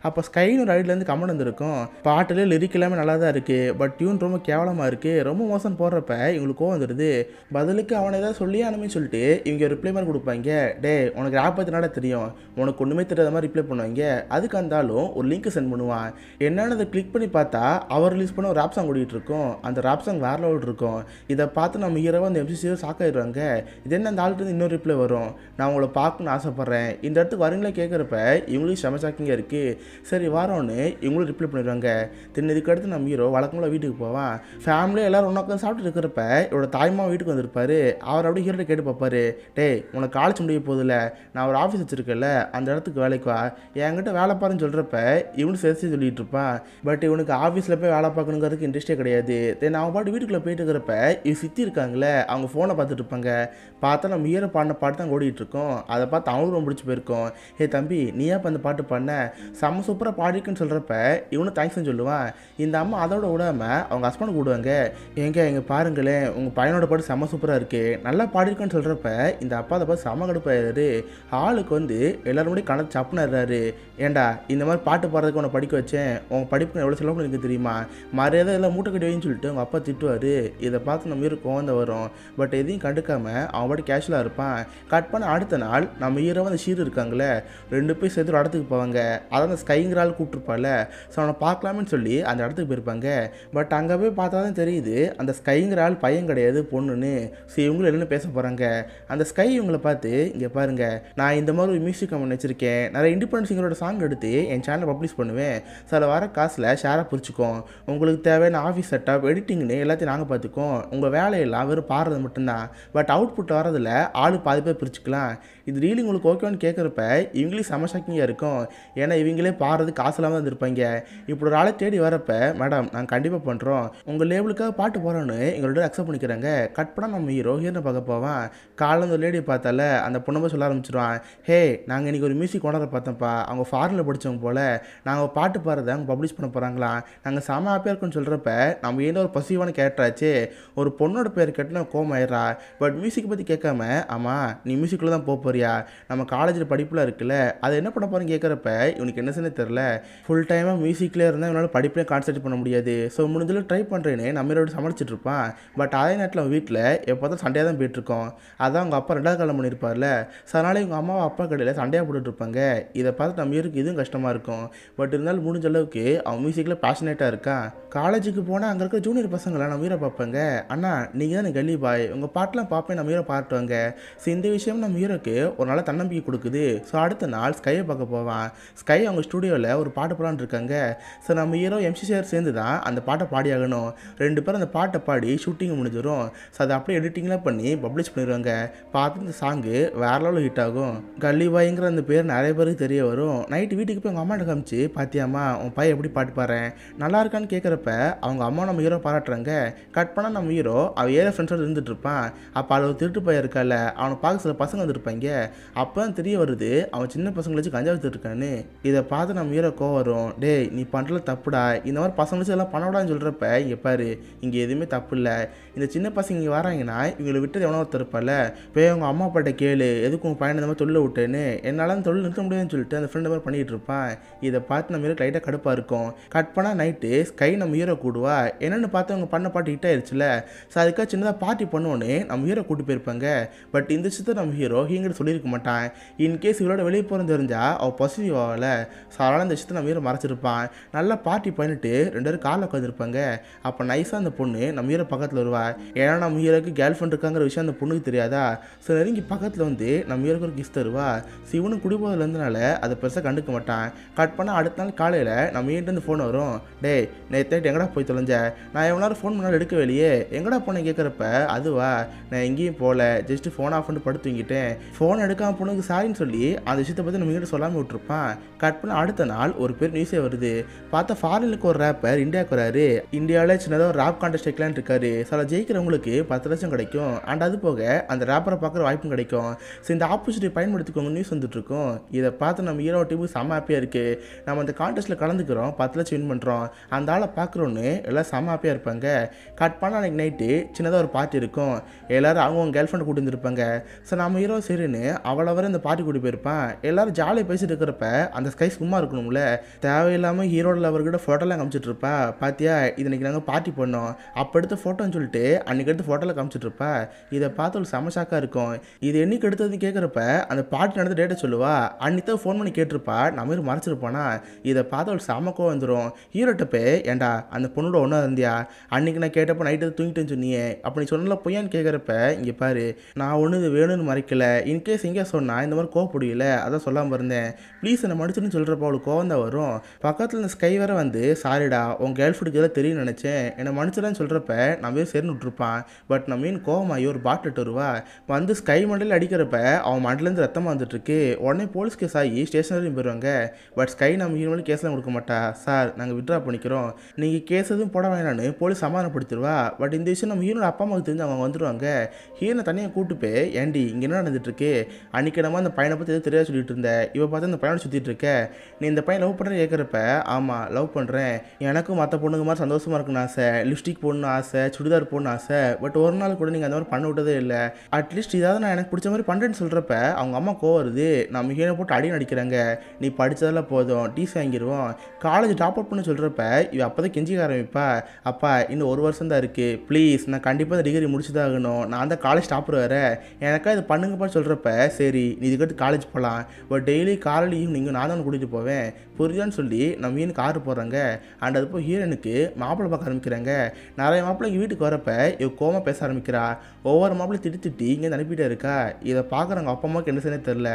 அப்போ ஸ்கைன்னு ஒரு ஐடியிலேருந்து கமெண்ட் வந்துருக்கும், பாட்டிலே லிரிக் எல்லாமே நல்லா தான் இருக்குது, பட் டியூன் ரொம்ப கேவலமாக இருக்குது, ரொம்ப மோசம் போடுறப்ப இவங்களுக்கு கோவம் வந்துடுது. பதிலுக்கு அவனை ஏதாவது சொல்லியே அனுப்பின்னு சொல்லிட்டு இவங்க ரிப்ளை மாதிரி கொடுப்பாங்க. டே உனக்கு ரேப் பற்றினால தெரியும், உனக்கு ஒன்றுமே தெரியாத மாதிரி ரிப்ளை பண்ணுவாங்க. அதுக்கு இருந்தாலும் ஒரு லிங்க் சென்ட் பண்ணுவான். என்னென்னு அதை கிளிக் பண்ணி பார்த்தா அவர் ரிலீஸ் பண்ண ஒரு ராப் சாங் ஓடிட்டு இருக்கும். அந்த ராப் சாங் வேற லெவல் இருக்கும். இதை பார்த்து நம்ம ஹீரோவை அந்த எம்சிசியோ சாக்காயிடுவாங்க. இது என்ன அந்த ஆள்கிட்ட இன்னொரு ரிப்ளை வரும், நான் உங்களை பார்க்கணும்னு ஆசைப்பட்றேன், இந்த இடத்துக்கு வரீங்களே கேட்குறப்ப இவங்களும் செம ஷாக்கிங்காக இருக்குது. சரி வாரோன்னு இவங்களும் ரிப்ளை பண்ணிடுவாங்க. இதுக்கு அடுத்து நம்ம ஹீரோ வழக்கமாக வீட்டுக்கு போவான். ஃபேமிலியாக எல்லாரும் ஒன்றா உட்காந்து சாப்பிட்டு இருக்கிறப்ப இவரோட தாய்மா வீட்டுக்கு வந்திருப்பாரு. அவர் அப்படியே ஹீரோட்ட கேட்டு பார்ப்பாரு, டே உனக்கு காலேஜ் முடிய போதில்ல, நான் ஒரு ஆஃபீஸ் வச்சிருக்கேன்ல, அந்த இடத்துக்கு வேலைக்கு வா, என்கிட்ட வேலை பாருன்னு சொல்கிறப்ப இவனு சேர்த்து சொல்லிட்டு இருப்பான். பட் இவனுக்கு ஆஃபீஸில் போய் வேலை பார்க்கணுங்கிறதுக்கு இன்ட்ரெஸ்டே கிடையாது. தென் அவன் பாட்டு வீட்டுக்குள்ளே போயிட்டு இருக்கிறப்ப இவ சித்தி இருக்காங்களே, அவங்க ஃபோனை பார்த்துட்டு இருப்பாங்க. பார்த்தா நம்ம ஹீரோ பாடின பாட்டு தான் ஓடிட்டு இருக்கோம். அதை பார்த்து அவனுக்கு ரொம்ப பிடிச்சி போயிருக்கோம். ஏ தம்பி நீயா இப்போ அந்த பாட்டு பண்ண, செம்ம சூப்பராக பாடிருக்குன்னு சொல்கிறப்ப இவனும் தேங்க்ஸ்ன்னு சொல்லுவான். இந்த அம்மா அதோட விடாமல் அவங்க ஹஸ்பண்ட் கூடுவாங்க, எங்கே பாருங்களேன் உங்கள் பையனோட பாட்டு செம்ம சூப்பராக இருக்குது, நல்லா பாடிருக்குன்னு சொல்கிறப்ப இந்த அப்பா அதை பார்த்து செம்ம கடுப்பாயிடுறாரு. ஆளுக்கு வந்து எல்லாரும் முன்னாடி கணக்கு சப்புனாரு. ஏண்டா இந்த மாதிரி பாட்டு பாடுறதுக்கு உன்னை படிக்க வச்சேன், உங்கள் படிப்புக்கு எவ்வளோ செலவு எனக்கு தெரியுமா, மரியாதை எல்லாம் மூட்டை கட்டி வைன்னு சொல்லிட்டு அவங்க அப்பா திட்டுவார். இதை பார்த்து நம்ம ஹீரோ கோவந்த வரும். பட் எதையும் கண்டுக்காமல் அவன் பாட்டு கேஷுவலாக இருப்பான். கட் பண்ண அடுத்த நாள் நம்ம ஹீரோ அந்த ஷீர் இருக்காங்களே, ரெண்டு பேர் சேர்த்து ஒரு இடத்துக்கு போவாங்க. அதான் அந்த ஸ்கைங்கிற ஆள் கூப்பிட்டுருப்பாள். ஸோ அவனை பார்க்கலாமேன்னு சொல்லி அந்த இடத்துக்கு போயிருப்பாங்க. பட் அங்கே போய் பார்த்தா தான் தெரியுது அந்த ஸ்கைங்கிற ஆள் பையன் கிடையாது பொண்ணுன்னு. ஸோ இவங்களும் என்னென்னு பேச போகிறாங்க. அந்த ஸ்கை இவங்களை பார்த்து, இங்கே பாருங்க நான் இந்த மாதிரி ஒரு மியூசிக் கம்பெனி வச்சுருக்கேன், நிறைய இண்டிபெண்டன்ட் சிங்கரோட சாங் எடுத்து என் சேனலில் பப்ளிஷ் பண்ணுவேன், ஸோ அதில் வர காசில் ஷேராக பிரிச்சுக்கோம், உங்களுக்கு தேவையான ஆஃபீஸ் செட்டப் எடிட்டிங்னு எல்லாத்தையும் நாங்கள் பார்த்துக்கோம், உங்கள் வேலையெல்லாம் வெறும் பாடுறது மட்டும்தான், பட் அவுட்புட் வரதில் ஆளு பாதி பேர் பிரிச்சுக்கலாம், இது ரீலி உங்களுக்கு ஓகேவான்னு கேட்குறப்ப இவங்களே செம ஷாக்கிங்காக இருக்கும். ஏன்னா இவங்களே பாடுறது காசு இல்லாமல் இருந்திருப்பாங்க. இப்படி ஒரு ஆளை தேடி வரப்ப, மேடம் நாங்கள் கண்டிப்பாக பண்ணுறோம், உங்கள் லேபிளுக்காக பாட்டு போகிறோன்னு எங்களோட அக்செப்ட் பண்ணிக்கிறாங்க. கட் பண்ணால் நம்ம ஹீரோ ஹீரோனை பார்க்க போவான். காலையில் அந்த லேடியை பார்த்தால அந்த பொண்ணை சொல்ல ஆரம்பிச்சிடுவான், ஹே நாங்கள் இன்றைக்கி ஒரு மியூசிக் கொண்டாட பார்த்தோம்ப்பா, அவங்க ஃபாரினில் படித்தவங்க போல், நாங்கள் பாட்டு பாடுறத அவங்க பப்ளிஷ் பண்ண போகிறாங்களாம், நாங்கள் செம ஹாப்பியாக இருக்குன்னு சொல்கிறப்ப நம்ம ஏதோ ஒரு பசிவான கேரக்டராச்சு, ஒரு பொண்ணோட பேர் கேட்டுனா கோமாயிரா. பட் மியூசிக் பற்றி கேட்காம, ஆமாம் நீ மியூசிக்கில் தான் போக போறியா, நம்ம காலேஜில் படிப்புலாம் இருக்குல்ல, அதை என்ன பண்ண போகிறேன்னு கேட்குறப்ப இவனுக்கு என்ன செய்ய தெரில. ஃபுல் டைமாக மியூசிக்லேயே இருந்தால் இவனால் படிப்புலேயே கான்சன்ட்ரேட் பண்ண முடியாது. ஸோ முடிஞ்சளவு ட்ரை பண்ணுறேன்னு நம்ம ஹீரோட சமாளிச்சுட்டு இருப்பான். பட் அதே நேரத்தில் அவன் வீட்டில் எப்போ தான் சண்டையாக தான் போயிட்டுருக்கோம். அதான் அவங்க அப்பா ரெண்டாவது கல்யாணம் பண்ணியிருப்பார்ல, ஸோ அதனால் இவங்க அம்மாவை அப்பா கடையில் சண்டையாக போட்டுட்ருப்பாங்க. இதை பார்த்து நம்ம ஹீரோக்கு இதுவும் கஷ்டமாக இருக்கும். பட் இருந்தாலும் முடிஞ்ச அளவுக்கு அவன் மியூசிக்கில் பேஷனேட்டாக இருக்கான். காலேஜுக்கு போனால் அங்கே இருக்கிற ஜூனியர் பசங்களாம் நம்ம ஹீரோ பார்ப்பாங்க, அண்ணா நீங்கள் தான் கல்லி பாய், உங்கள் பாட்டெலாம் பார்ப்பேன் நம்ம ஹீரோ பாட்டுவாங்க. ஸோ இந்த விஷயம் நம்ம ஹீரோக்கு ஒரு நாள் தன்னம்பிக்கை கொடுக்குது. ஸோ அடுத்த நாள் ஸ்கையை பார்க்க போவான். ஸ்கை அவங்க ஸ்டூடியோவில் ஒரு பாட்டு பாடான்னு இருக்காங்க. ஸோ நம்ம ஹீரோ எம்சிசிஆர் சேர்ந்து தான் அந்த பாட்டை பாடியாகணும். ரெண்டு பேரும் அந்த பாட்டை பாடி ஷூட்டிங் முடிஞ்சிடும். ஸோ அதை அப்படியே எடிட்டிங்லாம் பண்ணி பப்ளிஷ் பண்ணிடுவாங்க. பார்த்து இந்த சாங்கு வேற லெவலில் ஹிட் ஆகும். கல்லி பாய்ங்கிற அந்த பேர் நிறைய பேருக்கு தெரிய வரும். நைட்டு வீட்டுக்கு போய் அவங்க அம்மாட்ட காமிச்சு, பாத்தியாம்மா உன் பையன் எப்படி பாட்டு பாடுறேன் நல்லா இருக்கான்னு கேட்குறப்ப அவங்க அம்மா நம்ம ஹீரோ பாராட்டுறாங்க. கட் பண்ணால் நம்ம ஹீரோ அவன் ஏற ஃப்ரெண்ட்ஸோடு இருந்துட்டு இருப்பான். அப்போ அதில் ஒரு திருட்டு பையன் இருக்கால, அவனை பார்க்க சில பசங்க வந்துருப்பாங்க. அப்போ தான் தெரிய வருது அவன் சின்ன பசங்களை வச்சு கஞ்சா வச்சுருக்கான்னு. இதை பார்த்து நம்ம ஹீரோ கோவம் வரும். டே நீ பண்ணுறது தப்புடா, இந்த மாதிரி பசங்க வச்சு எல்லாம் பண்ணக்கூடாதுன்னு சொல்கிறப்ப, இங்கே பாரு இங்கே எதுவுமே தப்பு இல்லை, இந்த சின்ன பசங்க இங்கே வராங்கன்னா இவங்களை விட்டு எவனோ ஒருத்தர் இருப்பால, போய் அவங்க அம்மா அப்பாட்ட கேளு எதுக்கு உங்கள் பையன் இந்த மாதிரி தொழில் விட்டேன்னு, என்னால் அந்த தொழில் நிறுத்த முடியாதுன்னு சொல்லிட்டு அந்த ஃப்ரெண்டு மாதிரி பண்ணிகிட்டு இருப்பான். இதை பார்த்து நம்ம ஹீரோ லைட்டாக கடுப்பாக இருக்கும். கட் பண்ணால் நைட்டு ஸ்கை நம்ம ஹீரோ கூடுவா. என்னென்னு பார்த்து அவங்க பண்ண பாட்டு ஹிட் ஆயிடுச்சுல, ஸோ அதுக்காக சின்னதாக பார்ட்டி பண்ணுவோன்னு நம்ம ஹீரோ கூட்டு போயிருப்பாங்க. பட் இந்த விஷயத்தை நம்ம ஹீரோ இங்கிட்ட சொல்லியிருக்க மாட்டான். இன்கேஸ் இவளோட வெளியே போகிறது தெரிஞ்சா அவள் பாசிட்டிவ் ஆகல. ஸோ அதனால் இந்த விஷயத்தை நம்ம ஹீரோ மறைச்சிருப்பான். நல்லா பார்ட்டி பண்ணிட்டு ரெண்டு பேரும் காலில் உட்காந்துருப்பாங்க. அப்போ நைஸாக அந்த பொண்ணு நம்ம ஹீரோ பக்கத்தில் வருவா. ஏன்னா நம்ம ஹீரோக்கு கேர்ள் ஃப்ரெண்ட் இருக்காங்கிற விஷயம் அந்த பொண்ணுக்கு தெரியாதா. ஸோ நெருங்கி பக்கத்தில் வந்து நம்ம ஹீரோக்கு ஒரு கிஸ் தருவா. ஸோ இவனும் குடிபோதிலேருந்தனால அதை பெருசாக கண்டுக்க மாட்டான். கட் பண்ணால் அடுத்த நாள் காலையில் நம்ம வீட்டிலேருந்து ஃபோன் வரும். டே நேற்று நைட் எங்கடா போய் தொலைஞ்ச, நான் எவ்வளோ நேரம் ஃபோன் பண்ணாலும் எடுக்க வெளியே, எங்கடா போனேன் கேட்குறப்ப, அதுவா நான் எங்கேயும் போகல, ஜஸ்ட்டு ஃபோன் ஆஃப் பண்ணிட்டு படுத்து தூங்கிட்டேன், ஃபோன் எடுக்காமல் பொண்ணுக்கு சாரின்னு சொல்லி அந்த விஷயத்தை பற்றி நம்ம கிட்ட சொல்லாமல் விட்டுருப்பான். கட் பண்ண அடுத்த நாள் ஒரு பேர் நியூஸே வருது. பார்த்தா ஃபாரினுக்கு ஒரு ரேப்பர் இந்தியாவுக்கு வராரு. இந்தியாவில் சின்னதாக ஒரு ரேப் கான்டெஸ்ட் வைக்கலான்னு இருக்காரு. சில ஜெயிக்கிறவங்களுக்கு 10 லட்சம் கிடைக்கும். அண்ட் அது போக அந்த ரேப்பரை பார்க்குற வாய்ப்பும் கிடைக்கும். ஸோ இந்த ஆப்பர்ச்சுனிட்டி பயன்படுத்திக்கோங்க நியூஸ் வந்துட்டு இருக்கோம். இதை பார்த்து நம்ம ஹீரோ டீமுக்கு செம்ம ஹாப்பியாக இருக்குது. நம்ம அந்த கான்டெஸ்ட்டில் கலந்துக்கிறோம், 10 லட்சம் வின் பண்ணுறோம். அந்த ஆளை பார்க்குறோன்னு எல்லாம் செம்ம ஹாப்பியாக இருப்பாங்க. கட் பண்ண அன்றைக்கி நைட்டு சின்னதாக ஒரு பார்ட்டி இருக்கும். எல்லோரும் அவங்க கேர்ள் ஃப்ரெண்ட் கூட்டி வந்துருப்பாங்க. ஸோ நம்ம ஹீரோ சரின்னு அவளை வர இந்த பார்ட்டி கூட்டி போயிருப்பான். எல்லோரும் ஜாலியாக பேசிட்டு இருக்கிறப்ப அந்த ஸ்கை சும்மா இருக்கணும்ல, தேவையில்லாமல் ஹீரோட லவர்கிட்ட ஃபோட்டோலாம் காமிச்சிட்டு இருப்பா. பார்த்தியா இது இன்றைக்கி நாங்கள் பார்ட்டி பண்ணோம், அப்போ எடுத்த ஃபோட்டோன்னு சொல்லிட்டு அன்றைக்கி எடுத்து ஃபோட்டோவில் காமிச்சிட்டு இருப்பா. இதை பார்த்து ஒரு செம இருக்கும். இது என்னைக்கு எடுத்ததுன்னு கேட்குறப்ப அந்த பார்ட்டி நடந்த டேட்டை சொல்லுவா. அன்னைக்கு ஃபோன் பண்ணி கேட்டிருப்பா, நம்ம மறைச்சிருப்பானா. இதை பார்த்து ஒரு செமக்கோ வந்துடும். ஹீரோட்ட போய் ஏண்டா அந்த பொண்ணோட ஒன்றா இருந்தியா, அன்றைக்கி நான் கேட்டப்போ நைட்டு தூங்கிட்டேன்னு சொன்னியே அப்படி சொன்னல பொய்யான்னு கேட்குறப்ப, இங்கே பாரு நான் ஒன்று இது வேணும்னு மறைக்கல, இன்கேஸ் எங்கே சொன்னால் இந்த மாதிரி கோவப்படுவில்ல அதான் சொல்லாமல் இருந்தேன், ப்ளீஸ் என்னை மடிச்சுன்னு சொல்கிறப்ப அவளுக்கு கோவம் தான் வரும். பக்கத்தில் இந்த ஸ்கை வேற வந்து சாரிடா உன் கேர்ள் ஃப்ரெண்டுக்கு எல்லாம் தெரியும் நினச்சேன், என்னை மன்னிச்சிடான்னு சொல்கிறப்ப நம்ம சரின்னு விட்டுருப்பான். பட் நம்ம மீன் கோவமாகி ஒரு பாட்டில் வருவா. வந்து ஸ்கை மண்டலில் அடிக்கிறப்ப அவன் மண்டலேருந்து ரத்தமாக வந்துட்டுருக்கு. உடனே போலீஸ் கேஸ் ஆகி ஸ்டேஷன் வரையும் போயிடுவாங்க. பட் ஸ்கை நம்ம ஹீரோவில் கேஸ்லாம் கொடுக்க மாட்டா. சார் நாங்கள் விட்ரா பண்ணிக்கிறோம், நீங்கள் கேஸ் எதுவும் போட வேணான்னு போலீஸ் சமாதானப்படுத்திடுவா. பட் இந்த விஷயம் நம்ம ஹீரோட அப்பா அம்மாவுக்கு தெரிஞ்சு அவங்க வந்துடுவாங்க. ஹீரோனை தனியாக கூட்டு போய் ஏண்டி இங்கே என்ன நடந்துட்டுருக்கு, அன்றைக்கி நம்ம அந்த பையனை பற்றி எதுவும் தெரியாது சொல்லிட்டு இருந்தேன், இவ பார்த்து அந்த பையனை சுற்றிட்டு இருக்க, நீ இந்த பையன் லவ் பண்ணுறேன்னு கேட்குறப்ப ஆமாம் லவ் பண்ணுறேன், எனக்கும் மற்ற பொண்ணுங்க மாதிரி சந்தோஷமாக இருக்குன்னு ஆசை, லிப்ஸ்டிக் போடணும்னு ஆசை, சுடிதார் போடணும்னு ஆசை, பட் ஒரு நாள் கூட நீங்கள் அந்த மாதிரி பண்ண விட்டதே இல்லை, அட்லீஸ்ட் இதாவது நான் எனக்கு பிடிச்ச மாதிரி பண்ணுறேன்னு சொல்கிறப்ப அவங்க அம்மா கோவம் வருது. நம்ம ஹீரோ போட்டு அடி நடிக்கிறாங்க, நீ படித்ததெல்லாம் போதும் டிசி வாங்கிடுவோம், காலேஜ் டாப் அப் பண்ண சொல்கிறப்ப இவ அப்போ தான் கெஞ்சிக்க ஆரம்பிப்பா. அப்பா இன்னும் 1 வருஷம் தான் இருக்குது, ப்ளீஸ் நான் கண்டிப்பாக இந்த டிகிரி முடிச்சுதான் ஆகணும், நான் தான் காலேஜ் டாப்பர் வேறு, எனக்கா இது பண்ணுங்கப்பா சொல்கிறப்ப சரி நீ இதுக்கடுத்து காலேஜ் போகலாம், பட் டெய்லி காலையில் ஈவினிங் நான் தான் கூட்டிகிட்டு போவேன் புரியுதான்னு சொல்லி நம்ம ஹீரோனுக்கு கார் போடுறாங்க. அண்ட் அது போய் ஹீரோனுக்கு மாப்பிள்ளை பார்க்க ஆரம்பிக்கிறாங்க. நிறைய மாப்பிள்ளைங்க வீட்டுக்கு வரப்ப இவ கோமா பேச ஆரம்பிக்கிறா. ஒவ்வொரு மாப்பிள்ளையும் திட்டி இங்கே அனுப்பிட்டே இருக்கா. இதை பார்க்குறவங்க அப்பா அம்மாவுக்கு என்ன செய்யணும் தெரில.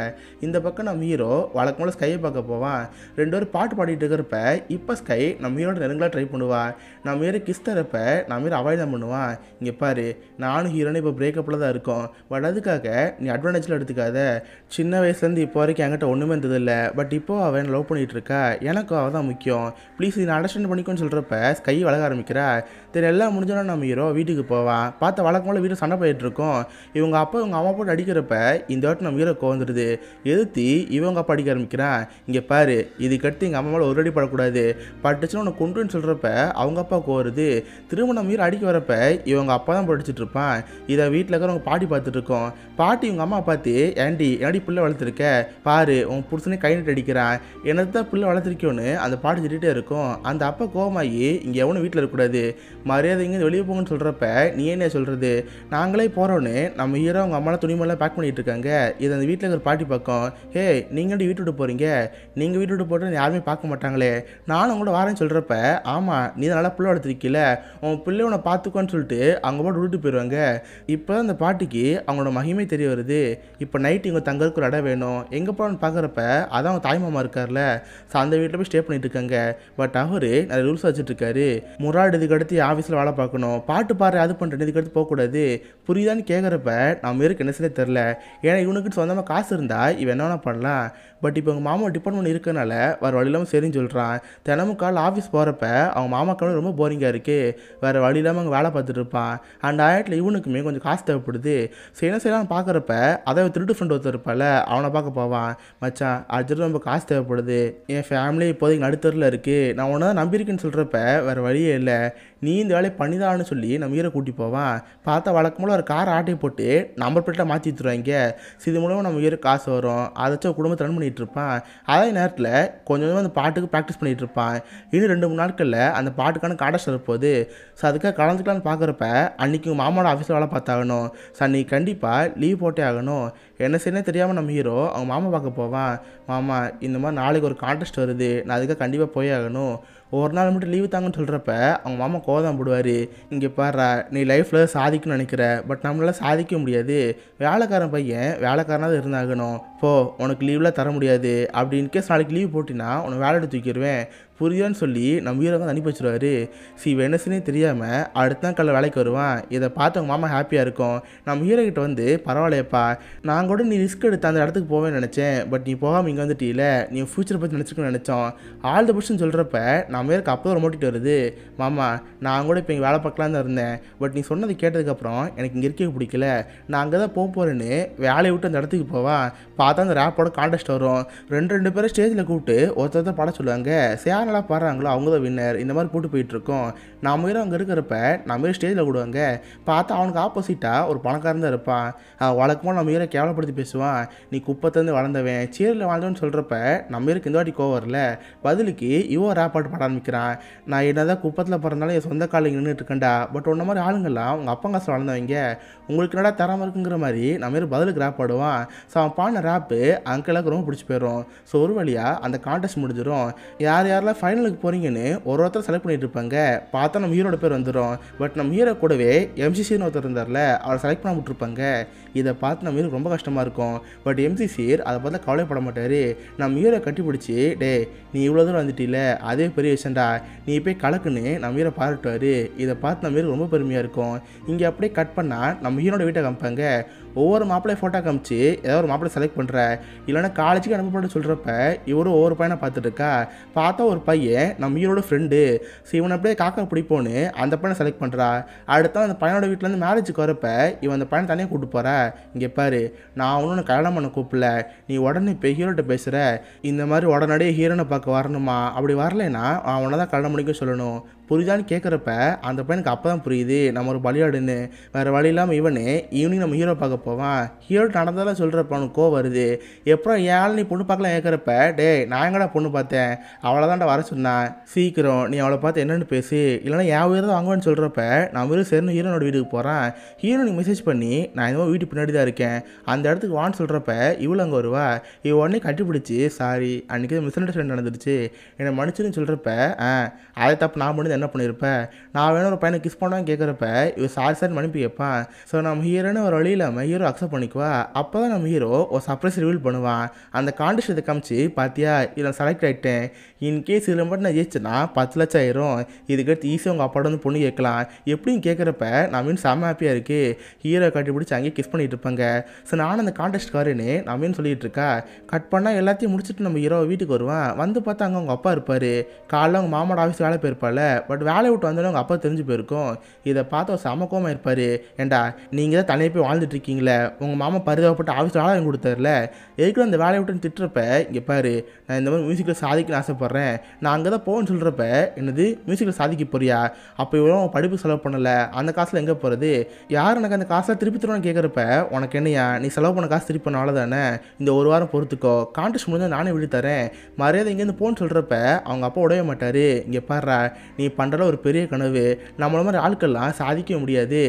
இந்த பக்கம் நம்ம ஹீரோ வழக்கம் போல ஸ்கையை பார்க்க போவான். 2 பேரும் பாட்டு பாடிட்டு இருக்கிறப்ப இப்போ ஸ்கை நம்ம ஹீரோட நெருங்கலாக ட்ரை பண்ணுவான். நம்ம ஹீரோ கிஸ் தரப்ப நம்ம ஹீரோ அவாய்ட் தான் பண்ணுவான். இங்கே பாரு நானும் ஹீரோனு இப்போ பிரேக்கப்பில் தான் இருக்கோம், பட் அதுக்காக நீ அட்வான்டேஜில் எடுத்துக்காத, சின்ன வயசுலேருந்து இப்போ வரைக்கும் என்கிட்ட ஒன்றுமே இருந்ததில்லை, பட் இப்போ அவன் லவ் பண்ணிகிட்டு இருக்கா, எனக்கும் அவள் தான் முக்கியம், ப்ளீஸ் நான் அண்டர்ஸ்டாண்ட் பண்ணிக்கோன்னு சொல்கிறப்ப ஸ்கை வளர ஆரம்பிக்கிறா. சரி எல்லாம் முடிஞ்சோன்னா நம்ம ஹீரோ வீட்டுக்கு போவான். பார்த்த வழக்கம் போல வீட்டில் சண்டை போயிட்டு இருக்கோம். இவங்க அப்பா இவங்க அம்மா போட்டு அடிக்கிறப்ப இந்த வாட்டி நம்ம ஹீரோ கோவந்துடுது. எதிர்த்து இவங்க அப்பா அடிக்க ஆரம்பிக்கிறான். இங்கே பாரு இதுக்கடுத்து எங்கள் அம்மா மேலே ஒரு அடி படக்கூடாது, பட்டுச்சுன்னு உன்னை கொண்டுன்னு சொல்கிறப்ப அவங்க அப்பா கோருது. திரும்ப நம்ம ஹீரோ அடிக்க வரப்ப இவங்க அப்பா தான் படிச்சுட்டு இருப்பான். இதை வீட்டில் இருக்கிறவங்க பாட்டி பார்த்துட்டு இருக்கோம். பாட்டி இவங்க அம்மா பார்த்து ஏண்டி பிள்ளை வளர்த்துருக்க பாரு உன் புருஷனே கை நட்டு அடிக்கிறான், என்னது தான் பிள்ளை வளர்த்துருக்கோன்னு அந்த பாட்டி திட்டே இருக்கும். அந்த அப்பா கோவமாகி இங்கே எவனும் வீட்டில் இருக்கக்கூடாது, மரியாதை இங்கே வெளியே போங்கன்னு சொல்கிறப்ப நீ என்ன சொல்கிறது, நாங்களே போகிறோன்னு நம்ம ஹீரோ அவங்க அம்மாலாம் துணிமெல்லாம் பேக் பண்ணிகிட்டு இருக்காங்க. இது அந்த வீட்டில் இருக்கிற பாட்டி பக்கம், ஹே நீங்கள் வீட்டு விட்டு போகிறீங்க, நீங்கள் வீட்டு விட்டு போட்டு யாருமே பார்க்க மாட்டாங்களே, நானும் கூட வரேன்னு சொல்கிறப்ப ஆமாம் நீ தான் நல்லா பிள்ளை வளர்த்துருக்கீல, உன் பிள்ளை உன்னை பார்த்துக்கோன்னு சொல்லிட்டு அவங்க போட்டு விட்டு போயிடுவாங்க. இப்போ அந்த பாட்டிக்கு அவங்களோட மகிமை தெரிய வருது. இப்போ நைட் இவங்க தங்கறதுக்கு ஒரு இடம் வேணும், எங்கே போகணும்னு பார்க்குறப்ப அதான் அவங்க தாய்மாமா இருக்கார்ல, ஸோ அந்த வீட்டில் போய் ஸ்டே பண்ணிட்டு இருக்காங்க. பட் அவர் நிறைய ரூல்ஸ் வச்சுட்டு இருக்காரு. முறாடு இதுக்கு அடுத்து ஆஃபீஸில் வேலை பார்க்கணும், பாட்டு பாரு அது பண்ணுறது, இதுக்கு அடுத்து போகக்கூடாது, புரியுதான்னு கேட்குறப்ப நம்ம இருக்கு என்ன செய்ய தெரில. ஏன்னா இவனுக்கு சொந்தமாக காசு இருந்தால் இவன் என்ன வேணா பண்ணலாம். பட் இப்போ அவங்க மாமா டிபார்ட்மெண்ட் இருக்கனால வேறு வழி இல்லாமல் சரின்னு சொல்கிறான். தினமும் காலையில் ஆஃபீஸ் போகிறப்ப அவங்க மாமாக்கான ரொம்ப போரிங்காக இருக்குது, வேறு வழி இல்லாமல் அங்கே வேலை பார்த்துட்டு இருப்பான். அண்ட் ஆயிரத்தில் இவனுக்குமே கொஞ்சம் காசு தேவைப்படுது. ஸோ என்ன செய்யலாம் பார்க்குறப்ப அதை திருட்டு ஃப்ரெண்ட் ஒருத்தர் இருப்பால அவனை பார்க்க போவான். மச்சான் அர்ஜென்ட் ரொம்ப காசு தேவைப்படுது, என் ஃபேமிலி இப்போதைக்கு நடுத்தரில் இருக்குது, நான் உன்னை தான் நம்பியிருக்கேன்னு சொல்கிறப்ப வேறு வழியே இல்லை, நீ இந்த வேலையை பண்ணிதான்னு சொல்லி நம்ம ஹீரோ கூட்டி போவான். பார்த்தா வழக்கம்போல ஒரு கார் ஆட்டையை போட்டு நம்பர் பிளேட்டில் மாற்றி வச்சுருவாங்க. ஸோ இது மூலமாக நம்ம ஹீரோ காசு வரும், அதை வச்சு குடும்பத்தை ரன் பண்ணிகிட்டு இருப்பான். அதே நேரத்தில் கொஞ்சம் அந்த பாட்டுக்கு ப்ராக்டிஸ் பண்ணிகிட்டு இருப்பான். இன்னும் 2-3 நாட்களில் அந்த பாட்டுக்கான காடஸ்ட் வரப்போகுது. ஸோ அதுக்காக கலந்துக்கலான்னு பார்க்குறப்ப அன்றைக்கி மாமாவோட ஆஃபீஸில் வேலை பார்த்தாகணும். ஸோ அன்றைக்கி கண்டிப்பாக லீவ் போட்டே ஆகணும். என்ன செய்யணும் தெரியாமல் நம்ம ஹீரோ அவங்க மாமா பார்க்க போவான். மாமா இந்த மாதிரி நாளைக்கு ஒரு கான்டெஸ்ட் வருது, நான் அதுக்காக கண்டிப்பாக போய் ஆகணும், ஒரு நாள் மட்டும் லீவு தாங்கன்னு சொல்கிறப்ப அவங்க மாமா கோவம் போடுவார். இங்கே பாரு நீ லைஃப்பில் சாதிக்கணும்னு நினைக்கிற, பட் நம்மளால் சாதிக்க முடியாது, வேலைக்காரன் பையன் வேலைக்காரனாக இருந்தாகணும், போ உனக்கு லீவ்லாம் தர முடியாது, அப்படி இன்கேஸ் நாளைக்கு லீவ் போட்டினா உன்னை வேலை எடுத்து தூக்கிடுவேன் புரியுதான்னு சொல்லி நம்ம ஹீரோ வந்து அனுப்பி வச்சுருவாரு. வெனஸ்னே தெரியாமல் அடுத்த நாள் காலைல வேலைக்கு வருவான். இதை பார்த்து அவங்க மாமா ஹாப்பியாக இருக்கும். நம்ம ஹீரோ கிட்ட வந்து பரவாயில்லையப்பா, நான் கூட நீ ரிஸ்க் எடுத்து அந்த இடத்துக்கு போவேன்னு நினச்சேன், பட் நீ போகாமல் இங்கே வந்துட்டீல, நீ ஃபியூச்சரை பற்றி நினச்சிக்கணும்னு நினச்சோம், ஆல் த பெஸ்ட்னு சொல்கிறப்ப நம்ம ஹீரோக்கு அப்போ ஒரு மோட்டிட்டு வருது. மாமா நான் கூட இப்போ இங்கே வேலை பார்க்கலாம் தான் இருந்தேன், பட் நீ சொன்னது கேட்டதுக்கப்புறம் எனக்கு இங்கே இருக்க பிடிக்கல, நான் அங்கே தான் போக போகிறேன்னு வேலையை விட்டு அந்த இடத்துக்கு போவான். பார்த்தா அந்த ரேப்போட கான்டெஸ்ட் வரும். ரெண்டு பேரும் ஸ்டேஜில் கூப்பிட்டு ஒருத்தர் பாட சொல்லுவாங்க. நல்லா பாடுறாங்களோ அவங்க தான் வின்னர், இந்த மாதிரி போட்டு போயிட்டுருக்கோம். நம்ம ஹீரோ அங்கே இருக்கிறப்ப நம்ம ஹீரோ ஸ்டேஜில் விடுவாங்க. பார்த்தா அவனுக்கு ஆப்போசிட்டாக ஒரு பணக்காரன் தான் இருப்பான். வழக்கமாக நம்ம ஹீரோ கேவலப்படுத்தி பேசுவான். நீ குப்பத்துலேருந்து வளர்ந்தவன், சீரில் வாழ்ந்தவன்னு சொல்கிறப்ப நம்ம ஹீரோக்கு இந்த வாட்டி கோவம் வரல. பதிலுக்கு இவன் ரேப் பாட்டு பாட ஆரம்பிக்கிறான். நான் என்னதான் குப்பத்தில் பிறந்தாலும் என் சொந்த காலில் நின்றுட்டு இருக்கேன்டா, பட் உன்ன மாதிரி ஆளுங்கள்லாம் உங்கள் அப்பா காசு வளர்ந்தவங்க, உங்களுக்கு என்னடா தராமல் இருக்குங்கிற மாதிரி நம்ம ஹீரோ பதிலுக்கு ரேப் பாடுவான். ஸோ அவன் பாடின ரேப்பு அங்கிளுக்கு ரொம்ப பிடிச்சி போயிடும். ஸோ ஒரு வழியாக அந்த கான்டெஸ்ட் முடிஞ்சிடும். யாரெல்லாம் ஃபைனலுக்கு போகிறீங்கன்னு ஒருத்தர் செலக்ட் பண்ணிட்டு இருப்பாங்க. பார்த்தா நம்ம ஹீரோட பேர் வந்துடும். பட் நம்ம ஹீரோ கூடவே எம்சிசின்னு ஒருத்தர் இருந்தார்ல, அவரை செலக்ட் பண்ண விட்டுருப்பாங்க. இதை பார்த்து நம்ம ஹீரோ ரொம்ப கஷ்டமாக இருக்கும். பட் எம்சிசிர் அதை பார்த்து கவலைப்பட மாட்டார். நம்ம ஹீரோ கட்டி பிடிச்சி, டே நீ இவ்வளோ தூரம் வந்துட்டில, அதே பெரிய விஷயம்டா, நீ போய் கலக்குன்னு நம்ம ஹீரோ பாராட்டுவார். இதை பார்த்து நம்ம ஹீரோ ரொம்ப பெருமையாக இருக்கும். இங்கே அப்படியே கட் பண்ணால் நம்ம ஹீரோட வீட்டை காமிப்பாங்க. ஒவ்வொரு மாப்பிள்ளை ஃபோட்டோ காமிச்சு ஏதாவது ஒரு மாப்பிள்ளை செலக்ட் பண்ணுற, இல்லைன்னா காலேஜுக்கு அனுப்பப்பட்டு சொல்கிறப்ப இவரும் ஒவ்வொரு பையனை பார்த்துட்டு இருக்கா. பார்த்தா ஒரு பையன் நம்ம ஹீரோட ஃப்ரெண்டு. இவனை அப்படியே காக்கா பிடிப்போன்னு அந்த பையனை செலக்ட் பண்ணுறா. அடுத்த அந்த பையனோட வீட்டிலேருந்து மேரேஜுக்கு வரப்ப இவன் அந்த பையனை தனியாக கூப்பிட்டு போகிறா. இங்கே பாரு, நான் ஒன்றும் கல்யாணம் பண்ண கூப்பிடல, நீ உடனே இப்போ ஹீரோட்ட பேசுகிற, இந்த மாதிரி உடனடியே ஹீரோனை பார்க்க வரணுமா, அப்படி வரலைன்னா அவனை தான் கல்யாணம் பண்ணிக்க சொல்லணும், புரியுதான்னு கேட்குறப்ப அந்த பையனுக்கு அப்போ தான் புரியுது நம்ம ஒரு பலியாடுன்னு. வேறு வழி இல்லாமல் இவனே ஈவினிங் நம்ம ஹீரோ பார்க்க போவான். ஹீரோ நடந்தாலும் சொல்கிறப்ப அவனுக்கு கோவம் வருது. எப்பறம் ஏன் நீ பொண்ணு பார்க்கலாம் கேட்குறப்ப, டே நான் எங்கடா பொண்ணு பார்த்தேன், அவளை தான்டா வர சொன்னான், சீக்கிரம் நீ அவளை பார்த்து என்னென்னு பேசு, இல்லைனா என் உயிர் தான் வாங்குவேன்னு சொல்கிறப்ப நான் வெறும் சரின்னு ஹீரோனோட வீட்டுக்கு போகிறான். ஹீரோனுக்கு மெசேஜ் பண்ணி நான் இந்த மாதிரி வீட்டு பின்னாடி தான் இருக்கேன், அந்த இடத்துக்கு வான்னு சொல்கிறப்ப இவ்வளோ அங்கே வருவா. இவ உடனே கட்டிப்பிடிச்சி, சாரி அன்றைக்கி மிஸ் அண்டர்ஸ்டாண்ட் நடந்துருச்சு, என்னை மன்னிச்சுன்னு சொல்கிறப்ப, அதை தப்பு நான் பண்ணி என்ன பண்ணியிருப்பேன், நான் வேணும் ஒரு பையனை கிஸ் பண்ணான்னு கேட்குறப்ப இவன் சாரி மன்னிப்பு கேட்பான். ஸோ நம்ம ஹீரோன்னு ஒரு வழி இல்லாமல் ஹீரோ அக்செப்ட் பண்ணிக்குவா. அப்போ தான் நம்ம ஹீரோ ஒரு சர்ப்ரைஸ் ரிவீல் பண்ணுவான். அந்த கான்டெஸ்ட் இதை காமிச்சு, பார்த்தியா இதில் செலக்ட் ஆகிட்டேன், இன்கேஸ் இதில் மட்டும் நான் ஜெயிச்சேன்னா 10 லட்சம் ஆயிரும், இதுக்கடுத்து ஈஸியாக உங்கள் அப்பாவோட வந்து பொண்ணு கேட்கலாம் எப்படின்னு கேட்குறப்ப நான் மீன் செம்ம ஹாப்பியாக இருக்குது. ஹீரோ கட்டி பிடிச்சி அங்கேயே கிஸ் பண்ணிட்டு இருப்பாங்க. ஸோ நானும் அந்த கான்டெஸ்ட் காரன்னு நான் மீன் சொல்லிட்டு இருக்கா. கட் பண்ணால் எல்லாத்தையும் முடிச்சுட்டு நம்ம ஹீரோ வீட்டுக்கு வருவான். வந்து பார்த்தா அங்கே அவங்க அப்பா இருப்பார். காலைல அவங்க மாமாவோட ஆஃபீஸ் வேலை போயிருப்பாள். பட் வேலையை விட்டு வந்தோடனே அவங்க அப்பா தெரிஞ்சு போயிருக்கும். இதை பார்த்து ஒரு சமக்கமாக இருப்பார். ஏண்டா நீங்கள் தான் தனியாக போய் வாழ்ந்துட்டு இருக்கீங்களே, உங்கள் மாமா பரிதாபப்பட்டு ஆஃபீஸ் வேலை வாங்கி கொடுத்தாருல, எதுக்கு அந்த வேலையை விட்டு திட்டுறப்ப, இங்கே பாரு நான் இந்த மாதிரி மியூசிக்கில் சாதிக்கணும்னு ஆசைப்பட்றேன், நான் அங்கே தான் போகணும்னு சொல்கிறப்ப, என்னது மியூசிக்கில் சாதிக்க போறியா, அப்போ இவ்வளோ படிப்பு செலவு பண்ணலை, அந்த காசில் எங்கே போகிறது, யார் எனக்கு அந்த காசில் திருப்பி தருவான்னு கேட்குறப்ப, உனக்கு என்னையா நீ செலவு பண்ண காசு திருப்பி பண்ண அவ்வளோதானே, இந்த ஒரு வாரம் பொறுத்துக்கோ, கான்டெஸ்ட் முடிஞ்சால் நானே விட்டு தரேன், மரியாதை இங்கேருந்து போன்னு சொல்கிறப்ப அவங்க அப்பா உடவே மாட்டார். இங்கே பாடுறா நீ பண்ணுற ஒரு பெரிய கனவு, நம்மள மாதிரி ஆட்கள்லாம் சாதிக்க முடியாது,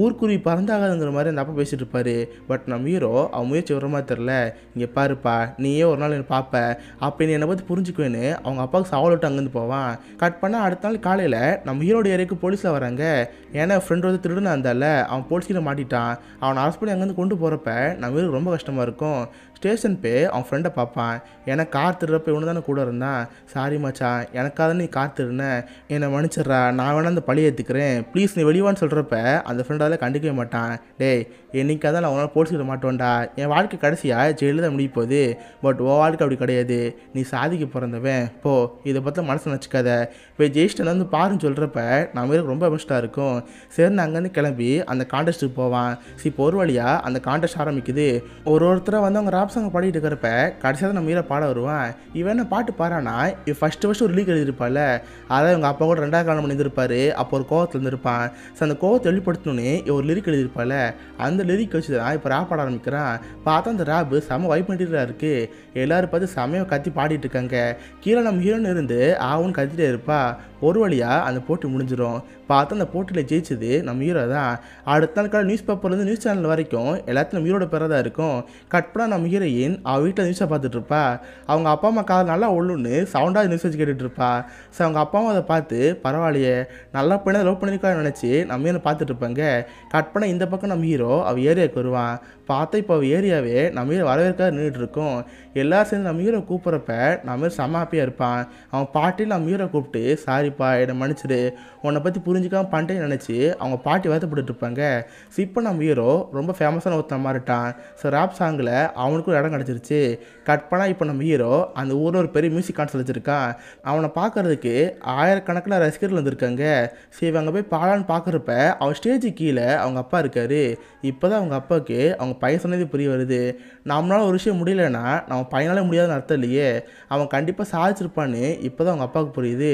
ஊர்க்குருவி பறந்தாகாதுங்கிற மாதிரி அந்த அப்பா பேசிட்டு இருப்பாரு. பட் நம்ம ஹீரோ அவன் முயற்சி வர மாதிரி தெரில. இங்கே பாருப்பா நீயே ஒரு நாள் என்ன பார்ப்ப, அப்போ நீ என்னை பற்றி புரிஞ்சுக்குவேன்னு அவங்க அப்பாவுக்கு சவால் விட்டு அங்கேருந்து போவான். கட் பண்ணால் அடுத்த நாள் காலையில் நம்ம ஹீரோட ஏரியாவுக்கு போலீஸில் வராங்க. ஏன்னா ஃப்ரெண்ட் வந்து திருடுனா இருந்தால அவன் போலீஸ்கிட்ட மாட்டிட்டான். அவனை அரெஸ்ட் பண்ணி அங்கேருந்து கொண்டு போகிறப்ப நம்ம ஹீரோ ரொம்ப கஷ்டமாக இருக்கும். ஸ்டேஷன் போய் அவன் ஃப்ரெண்டை பார்ப்பான். எனக்கு கார் திருடுறப்ப இவனு தானே கூட இருந்தான், சாரி மச்சான் எனக்காக நீ கார் திருடுனேன், என்னை மன்னிச்சிட்றா, நான் வேணா அந்த பழி ஏற்றுக்கிறேன் ப்ளீஸ் நீ வெளிவான்னு சொல்கிறப்ப அந்த ஃப்ரெண்டால் கண்டுக்கவே மாட்டான். டேய் என்னைக்காக தான் நான் அவனால் போலீஸ்கிட்ட மாட்டோண்டா, என் வாழ்க்கை கடைசியாக ஜெயிலில் தான் முடிய போகுது, பட் ஓ வாழ்க்கை அப்படி கிடையாது, நீ சாதிக்க பிறந்தவன் போ, இதை பற்றி மனசு நினச்சிக்காத, போய் ஜெயிஸ்டன் வந்து பாருன்னு சொல்கிறப்ப நம்ம எனக்கு ரொம்ப பெஸ்ட்டாக இருக்கும். சரின்னு அங்கேருந்து கிளம்பி அந்த கான்டெஸ்ட்டுக்கு போவான். இப்போ ஒரு வழியாக அந்த கான்டெஸ்ட் ஆரம்பிக்குது. ஒருத்தரை வந்து அவங்க ராப் சாங் பாடிட்டு இருக்கிறப்ப கடைசியாக நம்ம ஹீரோ பாட வருவான். இவன் என்ன பாட்டு பாடானா, இவன் ஃபஸ்ட்டு ஒரு லீக் எழுதியிருப்பாள், அதாவது அவங்க அப்பா கூட 2வது கல்யாணம் பண்ணியிருப்பாரு, அப்போ ஒரு கோவத்தில் இருந்திருப்பான். ஸோ அந்த கோவத்தை வெளிப்படுத்தணுன்னே ஒரு லிரிக் எழுதியிருப்பாள், அந்த லிரிக் வச்சு தான் இப்போ ரேப் பாட ஆரம்பிக்கிறான். பார்த்தா அந்த ரேப்பு செம்ம வைப் பண்ணிட்டு இருக்குது. எல்லோரும் பார்த்து செம்மையாக கத்தி பாடிட்டு இருக்காங்க. கீழே நம்ம ஹீரோன்னு இருந்து ஆவுன்னு கத்திட்டே இருப்பா. ஒரு வழியாக அந்த போட்டி முடிஞ்சிடும். பார்த்தா அந்த போட்டியில் ஜெயிச்சது நம்ம ஹீரோ தான். அடுத்த நாள் காலை நியூஸ் பேப்பர்லேருந்து நியூஸ் சேனல் வரைக்கும் எல்லாத்தையும் நம்ம ஹீரோட பேராக தான் இருக்கும். கட் பண்ணால் நம்ம ஹீரோயின் அவள் வீட்டில் நியூஸை பார்த்துட்டு இருப்பா. அவங்க அப்பா அம்மா காது நல்லா ஒழுன்னு சவுண்டாக நியூஸ் வச்சு கேட்டுட்டு இருப்பா. ஸோ அவங்க அப்பா அம்மா அதை பார்த்து பரவாயில்லையே நல்லா பண்ணி லவ் பண்ணியிருக்கான்னு நினச்சி நம்ம ஹீரோ பார்த்துட்டு இருப்பாங்க. கட் பண்ண இந்த பக்கம் நம்ம ஹீரோ அவள் ஏரியாவுக்கு வருவான். பார்த்தா இப்போ அவள் ஏரியாவே நம்ம ஹீரோ வரவேற்காக நின்றுட்டு இருக்கும். எல்லாரும் சேர்ந்து நம்ம ஹீரோ கூப்பிட்றப்ப நம்ம ஹீரோ செம்ம ஹாப்பியாக இருப்பான். அவன் பாட்டியில் நம்ம ஹீரோ கூப்பிட்டு சாரிப்பா என்னை மன்னிச்சிடு உன்னை பற்றி புரிஞ்சிக்காம பண்ணிட்டேன்னு நினச்சி அவங்க பாட்டி வருத்தப்பட்டு இருப்பாங்க. ஸோ இப்போ நம்ம ஹீரோ ரொம்ப ஃபேமஸான ஒருத்தன் மாறிட்டான். ஸோ ரேப் சாங்கில் அவனுக்கும் ஒரு இடம் கிடச்சிருச்சு. கட் பண்ணால் இப்போ நம்ம ஹீரோ அந்த ஊரில் ஒரு பெரிய மியூசிக் கான்சர்ட் வச்சுருக்கான். அவனை பார்க்குறதுக்கு ஆயிரக்கணக்கில் ரசிகர்கள் வந்திருக்காங்க. சரி அங்கே போய் பாடான்னு பார்க்குறப்ப அவன் ஸ்டேஜுக்கு கீழே அவங்க அப்பா இருக்கார். இப்போ தான் அவங்க அப்பாவுக்கு அவங்க பையன் சொன்னது புரிய வருது. நம்மளால ஒரு விஷயம் முடியலைன்னா நம்ம பையனாலே முடியாதுன்னு அர்த்தம் இல்லையே, அவன் கண்டிப்பாக சாதிச்சிருப்பான்னு இப்போ தான் அவங்க அப்பாவுக்கு புரியுது.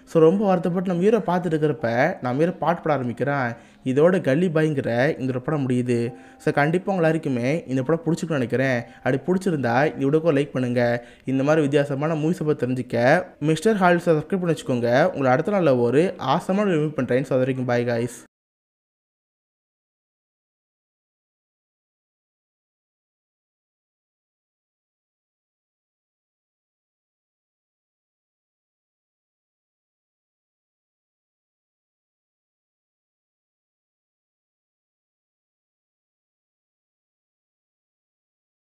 ஸோ ரொம்ப வருத்தப்பட்டு நம்ம ஹீரோ பார்த்துட்டு இருக்கிறப்ப நம்ம ஹீரோ பாட்டு பாட ஆரம்பிக்கிறான். இதோட கல்லி பாய்ங்கிற இந்த படம் முடியுது. ஸோ கண்டிப்பாக உங்கள் எல்லாருக்குமே இந்த படம் பிடிச்சிக்கணும்னு நினைக்கிறேன். அப்படி பிடிச்சிருந்தா இந்த வீடியோக்கு லைக் பண்ணுங்கள். இந்த மாதிரி வித்தியாசமான மூவிஸை பற்றி தெரிஞ்சுக்க மிஸ்டர் ஹாலிஸை சப்ஸ்கிரைப் பண்ணி வச்சுக்கோங்க. உங்களை அடுத்த நாளில் ஒரு ஆசமான ரிவ்யூ பண்ணுறேன். ஸோ அது வரைக்கும் பாய் காய்ஸ்.